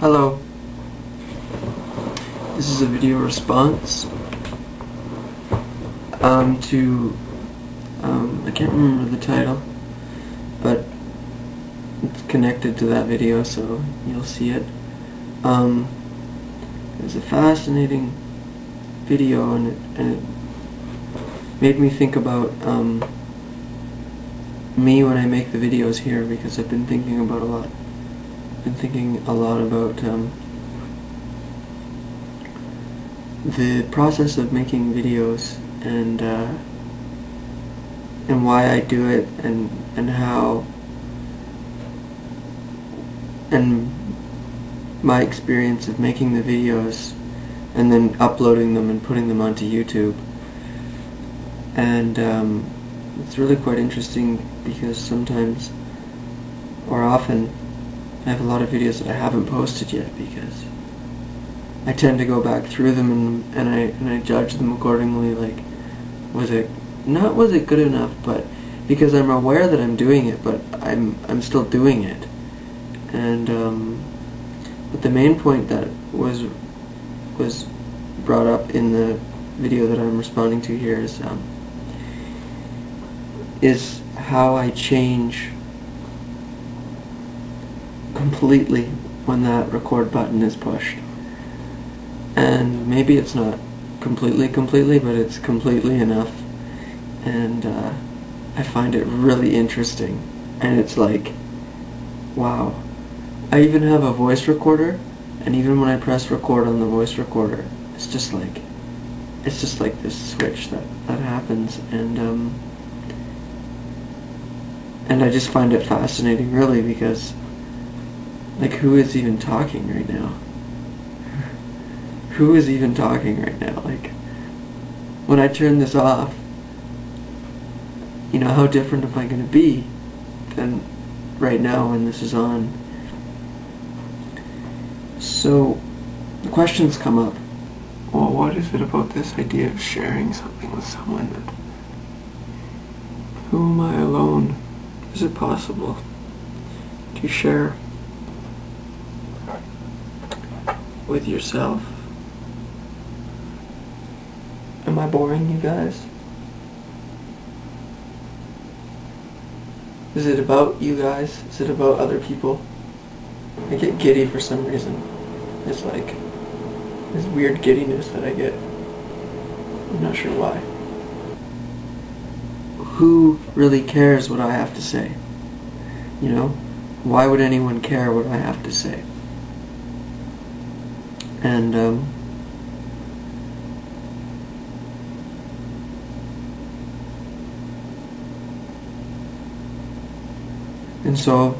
Hello. This is a video response to I can't remember the title, but it's connected to that video, so you'll see it. It's a fascinating video, and it made me think about me when I make the videos here, because I've been thinking about a lot. Been thinking a lot about the process of making videos and why I do it, and how, and my experience of making the videos and then uploading them and putting them onto YouTube. And it's really quite interesting, because sometimes, or often, I have a lot of videos that I haven't posted yet, because I tend to go back through them and I judge them accordingly, like, was it good enough, but because I'm aware that I'm doing it, but I'm still doing it. And but the main point that was brought up in the video that I'm responding to here is how I change completely when that record button is pushed. And maybe it's not completely, but it's completely enough. And I find it really interesting. And it's like, wow. I even have a voice recorder, and even when I press record on the voice recorder, it's just like this switch that happens. And I just find it fascinating, really, because, like, who is even talking right now? Who is even talking right now? Like, when I turn this off, you know, how different am I going to be than right now when this is on? So, the questions come up. Well, what is it about this idea of sharing something with someone? Who am I alone? Is it possible to share with yourself? Am I boring you guys? Is it about you guys? Is it about other people? I get giddy for some reason. It's like this weird giddiness that I get. I'm not sure why. Who really cares what I have to say? You know? Why would anyone care what I have to say? And so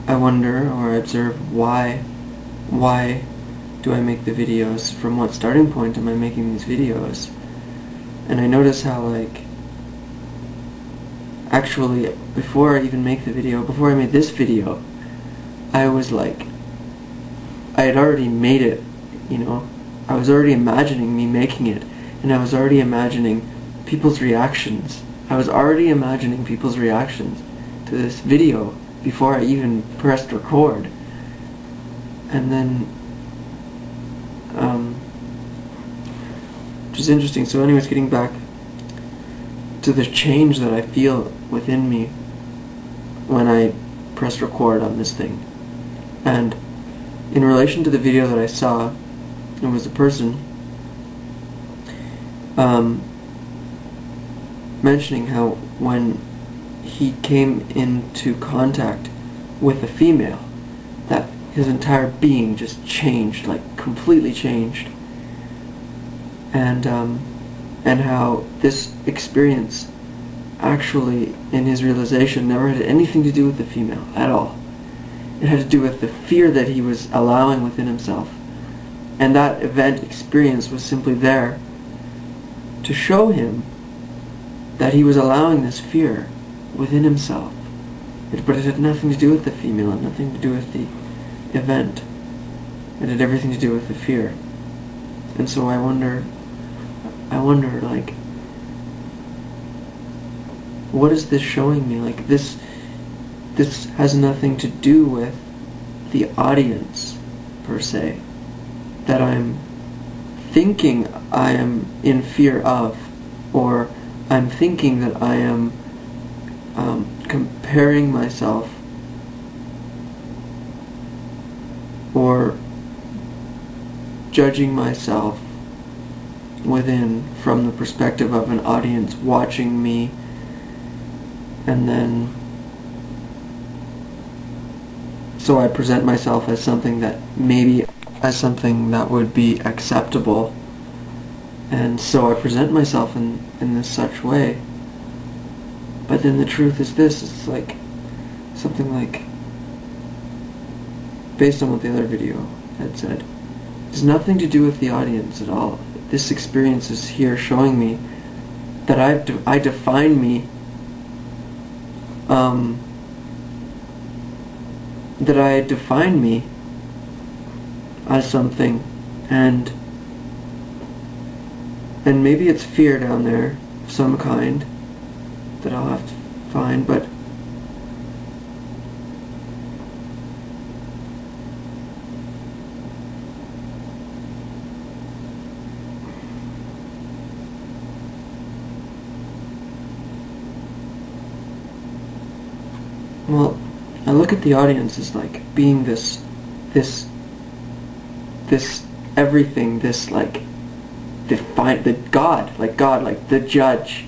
I wonder, or observe, why do I make the videos? From what starting point am I making these videos? And I notice how, like, actually, before I even make the video, before I made this video, I was like, I had already made it, you know? I was already imagining me making it, and I was already imagining people's reactions. I was already imagining people's reactions to this video before I even pressed record. And then, which is interesting. So anyways, getting back to the change that I feel within me when I press record on this thing. And in relation to the video that I saw, it was a person mentioning how when he came into contact with a female, that his entire being just changed, like completely changed. And how this experience actually, in his realization, never had anything to do with the female at all. It had to do with the fear that he was allowing within himself. And that event experience was simply there to show him that he was allowing this fear within himself. But it had nothing to do with the female, and nothing to do with the event. It had everything to do with the fear. And so I wonder, like, what is this showing me? Like, this has nothing to do with the audience, per se, that I'm thinking I am in fear of, or I'm thinking that I am comparing myself or judging myself within from the perspective of an audience watching me, and then so I present myself as something that maybe as something that would be acceptable, and so I present myself in this such way. But then the truth is this, it's like something like, based on what the other video had said, it's nothing to do with the audience at all. This experience is here showing me that I define me, that I define me as something, and maybe it's fear down there of some kind that I'll have to find, but well, I look at the audience as like being this everything, this like the God, like the judge.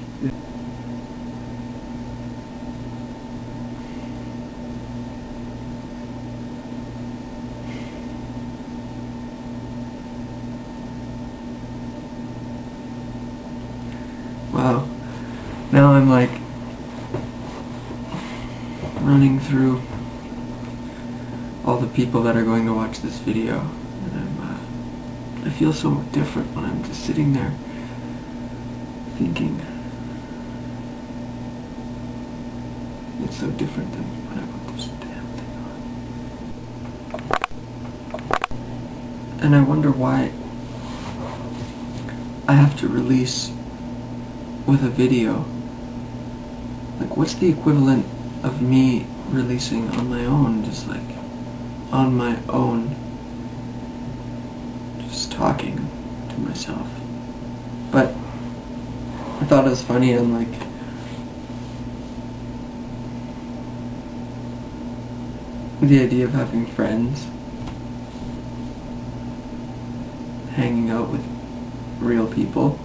Wow. Now I'm like running through all the people that are going to watch this video, and I feel so different when I'm just sitting there thinking. It's so different than when I put this damn thing on. And I wonder why I have to release with a video. Like, what's the equivalent of me releasing on my own, just like on my own, just talking to myself? But I thought it was funny. I'm like, the idea of having friends, hanging out with real people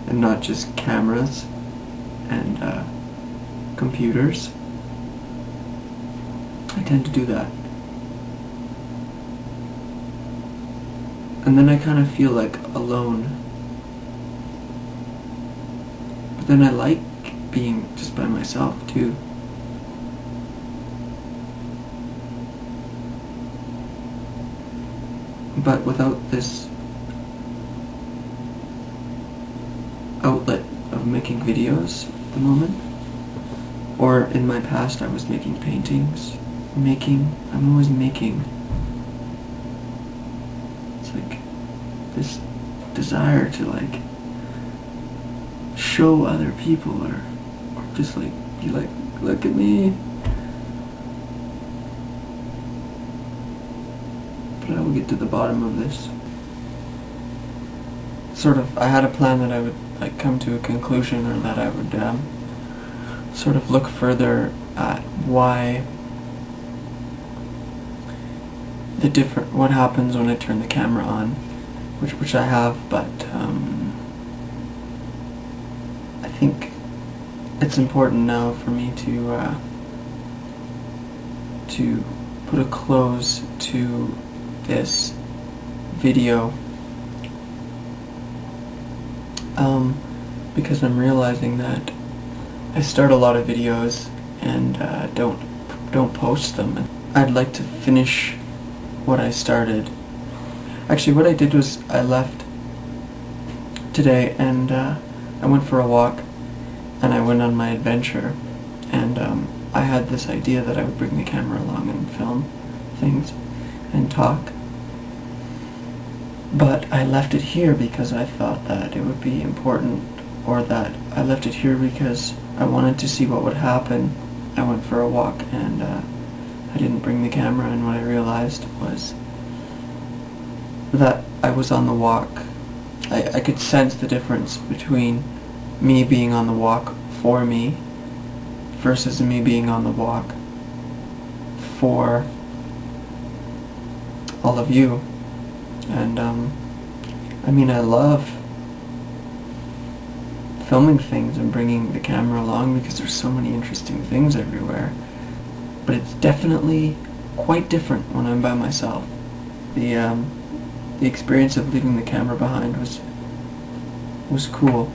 and not just cameras and computers. I tend to do that. And then I kind of feel like alone. But then I like being just by myself too. But without this outlet of making videos at the moment, or in my past I was making paintings, I'm always making. It's like this desire to like show other people, or just like be like, look at me. But I will get to the bottom of this. Sort of, I had a plan that I would like come to a conclusion, or that I would sort of look further at why what happens when I turn the camera on, which I have, but I think it's important now for me to put a close to this video, because I'm realizing that I start a lot of videos and don't post them. I'd like to finish what I started. Actually, what I did was I left today and I went for a walk and I went on my adventure, and I had this idea that I would bring the camera along and film things and talk. But I left it here because I thought that it would be important, or that I left it here because I wanted to see what would happen. I went for a walk and I didn't bring the camera, and what I realized was that I was on the walk. I could sense the difference between me being on the walk for me versus me being on the walk for all of you. And I mean, I love filming things and bringing the camera along because there's so many interesting things everywhere, but it's definitely quite different when I'm by myself. The experience of leaving the camera behind was cool.